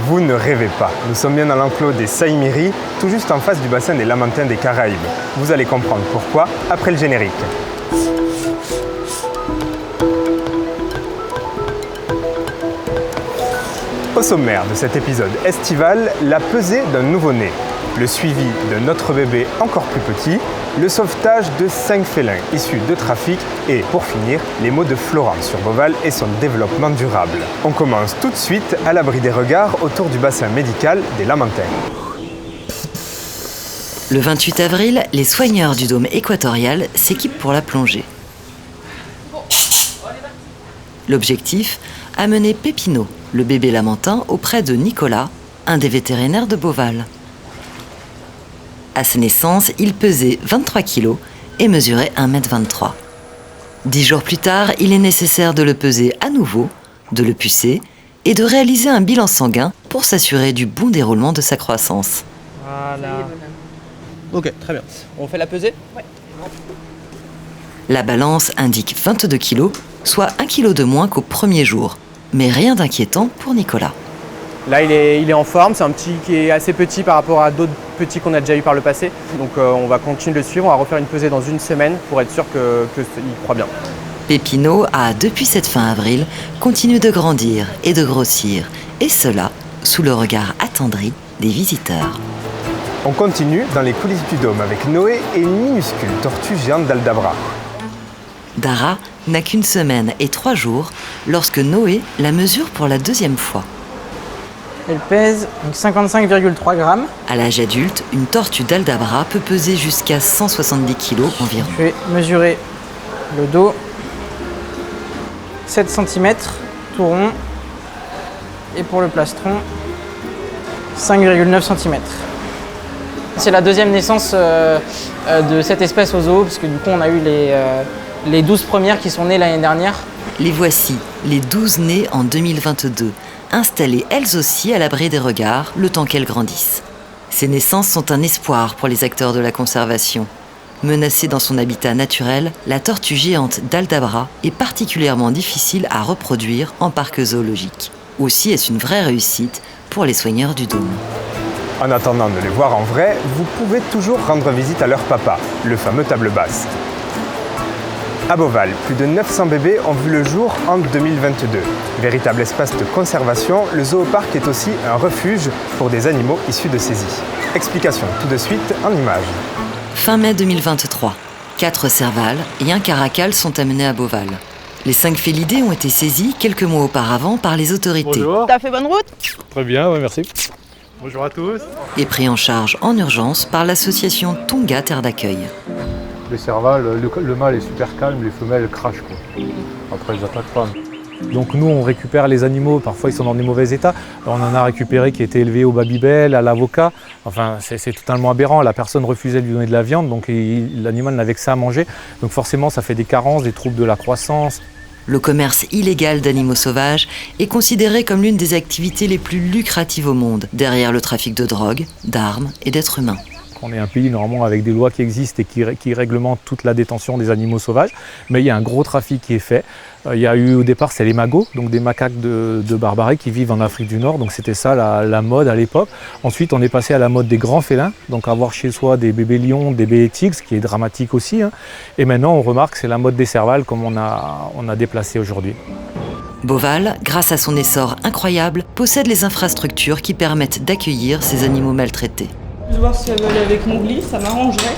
Vous ne rêvez pas, nous sommes bien dans l'enclos des Saïmiris, tout juste en face du bassin des Lamantins des Caraïbes. Vous allez comprendre pourquoi après le générique. Au sommaire de cet épisode estival, la pesée d'un nouveau-né, le suivi de notre bébé encore plus petit, le sauvetage de 5 félins issus de trafic et, pour finir, les mots de Florent sur Beauval et son développement durable. On commence tout de suite à l'abri des regards autour du bassin médical des Lamantins. Le 28 avril, les soigneurs du dôme équatorial s'équipent pour la plongée. L'objectif, amener Pépino, le bébé lamentin, auprès de Nicolas, un des vétérinaires de Beauval. À sa naissance, il pesait 23 kg et mesurait 1,23 m. 10 jours plus tard, il est nécessaire de le peser à nouveau, de le pucer et de réaliser un bilan sanguin pour s'assurer du bon déroulement de sa croissance. Voilà. Ok, très bien. On fait la pesée ? Ouais. La balance indique 22 kg, soit 1 kg de moins qu'au premier jour. Mais rien d'inquiétant pour Nicolas. Là, il est en forme. C'est un petit qui est assez petit par rapport à d'autres petits qu'on a déjà eu par le passé. Donc, on va continuer de le suivre. On va refaire une pesée dans une semaine pour être sûr qu'il croit bien. Pépino a, depuis cette fin avril, continué de grandir et de grossir. Et cela sous le regard attendri des visiteurs. On continue dans les coulisses du dôme avec Noé et une minuscule tortue géante d'Aldabra. Dara n'a qu'une semaine et 3 jours lorsque Noé la mesure pour la 2e fois. Elle pèse 55,3 grammes. À l'âge adulte, une tortue d'Aldabra peut peser jusqu'à 170 kg environ. Je vais mesurer le dos. 7 cm, tout rond. Et pour le plastron, 5,9 cm. C'est la 2e naissance de cette espèce au zoo, parce que du coup on a eu les 12 premières qui sont nées l'année dernière. Les voici, les 12 nées en 2022, installées elles aussi à l'abri des regards, le temps qu'elles grandissent. Ces naissances sont un espoir pour les acteurs de la conservation. Menacée dans son habitat naturel, la tortue géante d'Aldabra est particulièrement difficile à reproduire en parc zoologique. Aussi est-ce une vraie réussite pour les soigneurs du dôme. En attendant de les voir en vrai, vous pouvez toujours rendre visite à leur papa, le fameux table basse. À Beauval, plus de 900 bébés ont vu le jour en 2022. Véritable espace de conservation, le zooparc est aussi un refuge pour des animaux issus de saisie. Explication tout de suite en images. Fin mai 2023, 4 cervales et un caracal sont amenés à Beauval. Les 5 félidés ont été saisis quelques mois auparavant par les autorités. Bonjour. T'as fait bonne route ? Très bien, ouais, merci. Bonjour à tous. Et pris en charge en urgence par l'association Tonga Terre d'accueil. Les cervales, le mâle est super calme, les femelles crachent quoi. Après ils attaquent pas. Donc nous on récupère les animaux, parfois ils sont dans des mauvais états. On en a récupéré qui étaient élevés au Babybel, à l'avocat. Enfin c'est totalement aberrant, la personne refusait de lui donner de la viande, donc l'animal n'avait que ça à manger. Donc forcément ça fait des carences, des troubles de la croissance. Le commerce illégal d'animaux sauvages est considéré comme l'une des activités les plus lucratives au monde, derrière le trafic de drogue, d'armes et d'êtres humains. On est un pays normalement avec des lois qui existent et qui réglementent toute la détention des animaux sauvages, mais il y a un gros trafic qui est fait. Il y a eu au départ, c'est les magos, donc des macaques de Barbarie qui vivent en Afrique du Nord, donc c'était ça la mode à l'époque. Ensuite, on est passé à la mode des grands félins, donc avoir chez soi des bébés lions, des bébés tigres, ce qui est dramatique aussi. Et maintenant, on remarque que c'est la mode des cervales comme on a déplacé aujourd'hui. Beauval, grâce à son essor incroyable, possède les infrastructures qui permettent d'accueillir ces animaux maltraités. Je vais voir si elle veut aller avec Mowgli, ça m'arrangerait.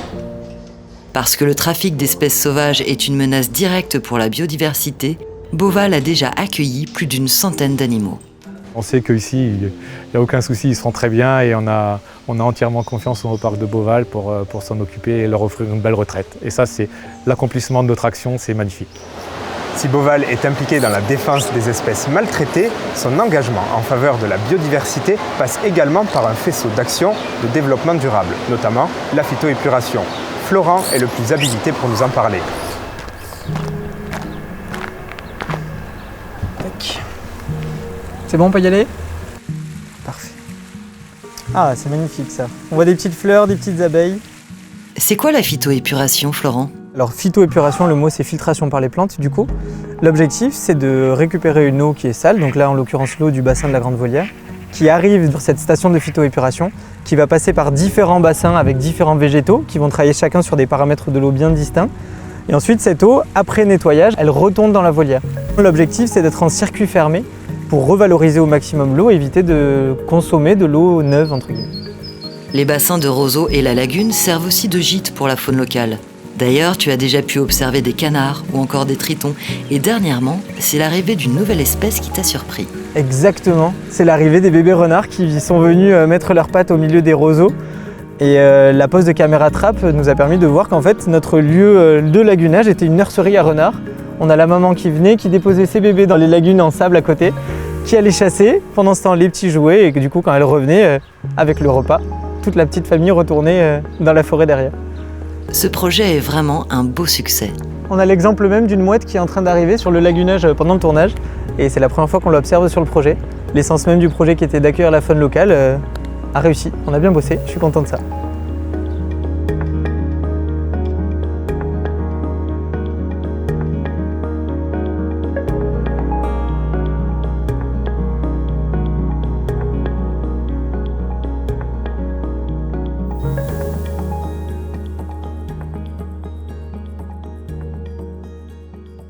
Parce que le trafic d'espèces sauvages est une menace directe pour la biodiversité, Beauval a déjà accueilli plus d'une centaine d'animaux. On sait qu'ici, il n'y a aucun souci, ils seront très bien et on a entièrement confiance au parc de Beauval pour s'en occuper et leur offrir une belle retraite. Et ça, c'est l'accomplissement de notre action, c'est magnifique. Si Beauval est impliqué dans la défense des espèces maltraitées, son engagement en faveur de la biodiversité passe également par un faisceau d'actions de développement durable, notamment la phytoépuration. Florent est le plus habilité pour nous en parler. C'est bon, on peut y aller ? Parfait. Ah, c'est magnifique ça. On voit des petites fleurs, des petites abeilles. C'est quoi la phytoépuration, Florent ? Alors phytoépuration, le mot c'est filtration par les plantes du coup. L'objectif c'est de récupérer une eau qui est sale, donc là en l'occurrence l'eau du bassin de la Grande Volière, qui arrive sur cette station de phytoépuration, qui va passer par différents bassins avec différents végétaux qui vont travailler chacun sur des paramètres de l'eau bien distincts. Et ensuite, cette eau, après nettoyage, elle retourne dans la volière. L'objectif, c'est d'être en circuit fermé pour revaloriser au maximum l'eau et éviter de consommer de l'eau neuve, entre guillemets. Les bassins de roseaux et la lagune servent aussi de gîte pour la faune locale. D'ailleurs, tu as déjà pu observer des canards ou encore des tritons. Et dernièrement, c'est l'arrivée d'une nouvelle espèce qui t'a surpris. Exactement, c'est l'arrivée des bébés renards qui sont venus mettre leurs pattes au milieu des roseaux. Et la pose de caméra trappe nous a permis de voir qu'en fait, notre lieu de lagunage était une nurserie à renards. On a la maman qui venait, qui déposait ses bébés dans les lagunes en sable à côté, qui allait chasser. Pendant ce temps, les petits jouaient et que, du coup, quand elle revenait avec le repas, toute la petite famille retournait dans la forêt derrière. Ce projet est vraiment un beau succès. On a l'exemple même d'une mouette qui est en train d'arriver sur le lagunage pendant le tournage et c'est la première fois qu'on l'observe sur le projet. L'essence même du projet qui était d'accueillir la faune locale a réussi. On a bien bossé, je suis content de ça.